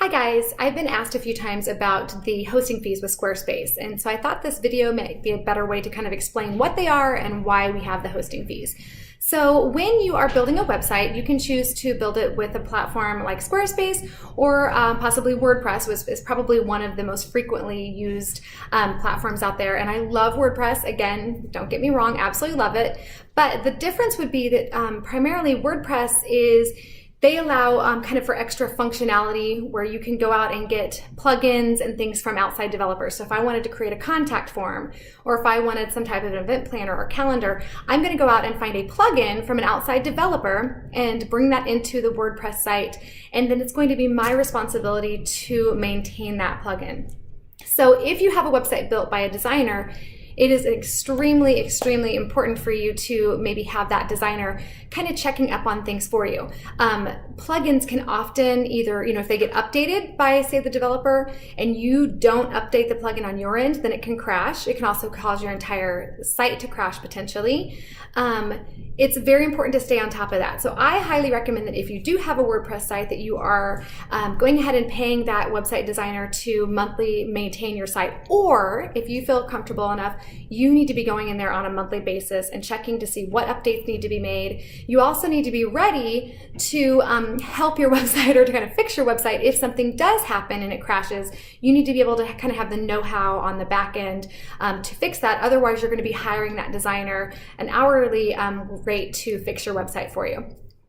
Hi guys, I've been asked a few times about the hosting fees with Squarespace, and so I thought this video might be a better way to kind of explain what they are and why we have the hosting fees. So when you are building a website, you can choose to build it with a platform like Squarespace or possibly WordPress, which is probably one of the most frequently used platforms out there. And I love WordPress. Again, don't get me wrong, absolutely love it. But the difference would be that primarily WordPress they allow kind of for extra functionality where you can go out and get plugins and things from outside developers. So if I wanted to create a contact form, or if I wanted some type of event planner or calendar, I'm going to go out and find a plugin from an outside developer and bring that into the WordPress site. And then it's going to be my responsibility to maintain that plugin. So if you have a website built by a designer, it is extremely, extremely important for you to maybe have that designer kind of checking up on things for you. Plugins can often either, if they get updated by, say, the developer and you don't update the plugin on your end, then it can crash. It can also cause your entire site to crash potentially. It's very important to stay on top of that. So I highly recommend that if you do have a WordPress site that you are going ahead and paying that website designer to monthly maintain your site, or if you feel comfortable enough, you need to be going in there on a monthly basis and checking to see what updates need to be made. You also need to be ready to help your website or to kind of fix your website if something does happen and it crashes. You need to be able to kind of have the know-how on the back end to fix that. Otherwise, you're going to be hiring that designer an hourly rate to fix your website for you.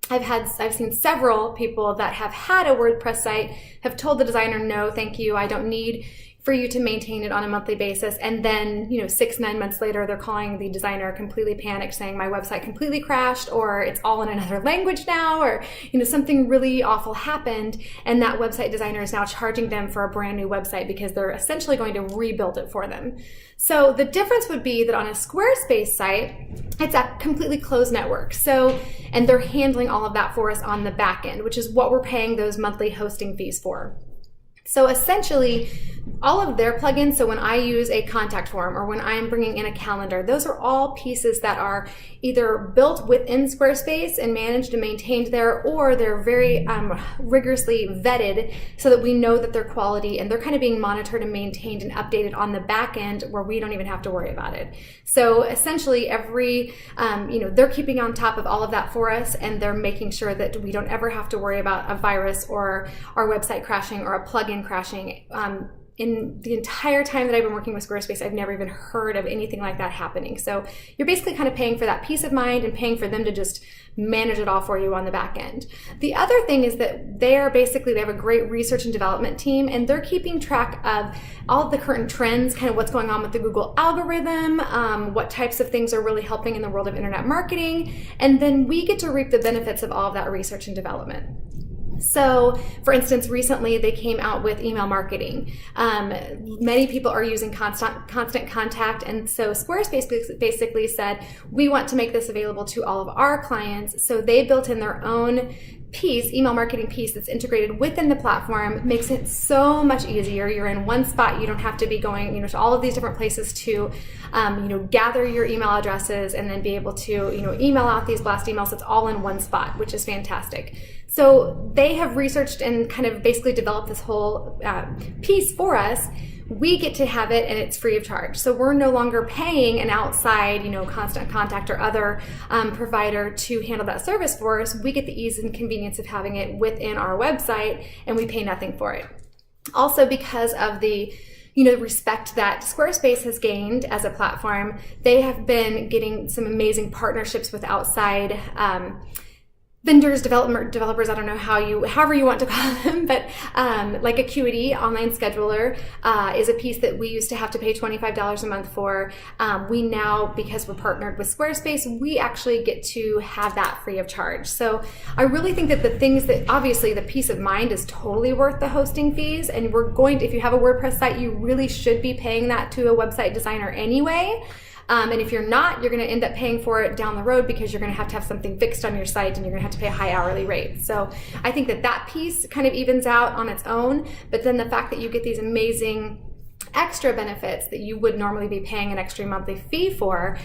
I've seen several people that have had a WordPress site have told the designer, no, thank you, I don't need for you to maintain it on a monthly basis. And then, 6-9 months later, they're calling the designer completely panicked saying my website completely crashed, or it's all in another language now, or, something really awful happened. And that website designer is now charging them for a brand new website because they're essentially going to rebuild it for them. So the difference would be that on a Squarespace site, it's a completely closed network. And they're handling all of that for us on the back end, which is what we're paying those monthly hosting fees for. So essentially, all of their plugins, so when I use a contact form or when I'm bringing in a calendar, those are all pieces that are either built within Squarespace and managed and maintained there, or they're very rigorously vetted so that we know that they're quality and they're kind of being monitored and maintained and updated on the back end where we don't even have to worry about it. So essentially they're keeping on top of all of that for us, and they're making sure that we don't ever have to worry about a virus or our website crashing or a plugin crashing. In the entire time that I've been working with Squarespace, I've never even heard of anything like that happening. So you're basically kind of paying for that peace of mind and paying for them to just manage it all for you on the back end. The other thing is that they have a great research and development team, and they're keeping track of all of the current trends, kind of what's going on with the Google algorithm, what types of things are really helping in the world of internet marketing, and then we get to reap the benefits of all of that research and development. So, for instance, recently they came out with email marketing. Many people are using constant contact, and so Squarespace basically said, we want to make this available to all of our clients. So they built in their own email marketing piece that's integrated within the platform, makes it so much easier. You're in one spot. You don't have to be going, to all of these different places to, gather your email addresses and then be able to, email out these blast emails. It's all in one spot, which is fantastic. So they have researched and kind of basically developed this whole piece for us. We get to have it, and it's free of charge. So we're no longer paying an outside, constant contact or other provider to handle that service for us. We get the ease and convenience of having it within our website, and we pay nothing for it. Also, because of the respect that Squarespace has gained as a platform, they have been getting some amazing partnerships with outside vendors, developers, I don't know however you want to call them, but like Acuity Online Scheduler is a piece that we used to have to pay $25 a month for. We now, because we're partnered with Squarespace, we actually get to have that free of charge. So I really think that the things that, obviously the peace of mind is totally worth the hosting fees, and if you have a WordPress site, you really should be paying that to a website designer anyway. And if you're not, you're going to end up paying for it down the road because you're going to have something fixed on your site and you're going to have to pay a high hourly rate. So I think that piece kind of evens out on its own, but then the fact that you get these amazing extra benefits that you would normally be paying an extra monthly fee for,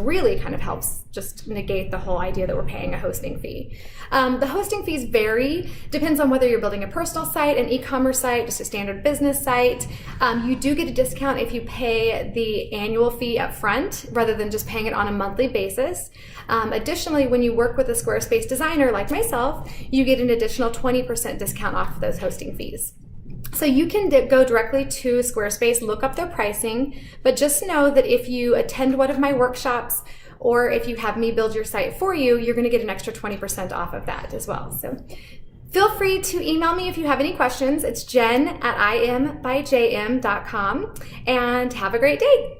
really kind of helps just negate the whole idea that we're paying a hosting fee. The hosting fees vary, depends on whether you're building a personal site, an e-commerce site, just a standard business site. You do get a discount if you pay the annual fee up front rather than just paying it on a monthly basis. Additionally, when you work with a Squarespace designer like myself, you get an additional 20% discount off of those hosting fees. So you can go directly to Squarespace, look up their pricing, but just know that if you attend one of my workshops or if you have me build your site for you, you're going to get an extra 20% off of that as well. So feel free to email me if you have any questions. It's jen@imbyjm.com, and have a great day.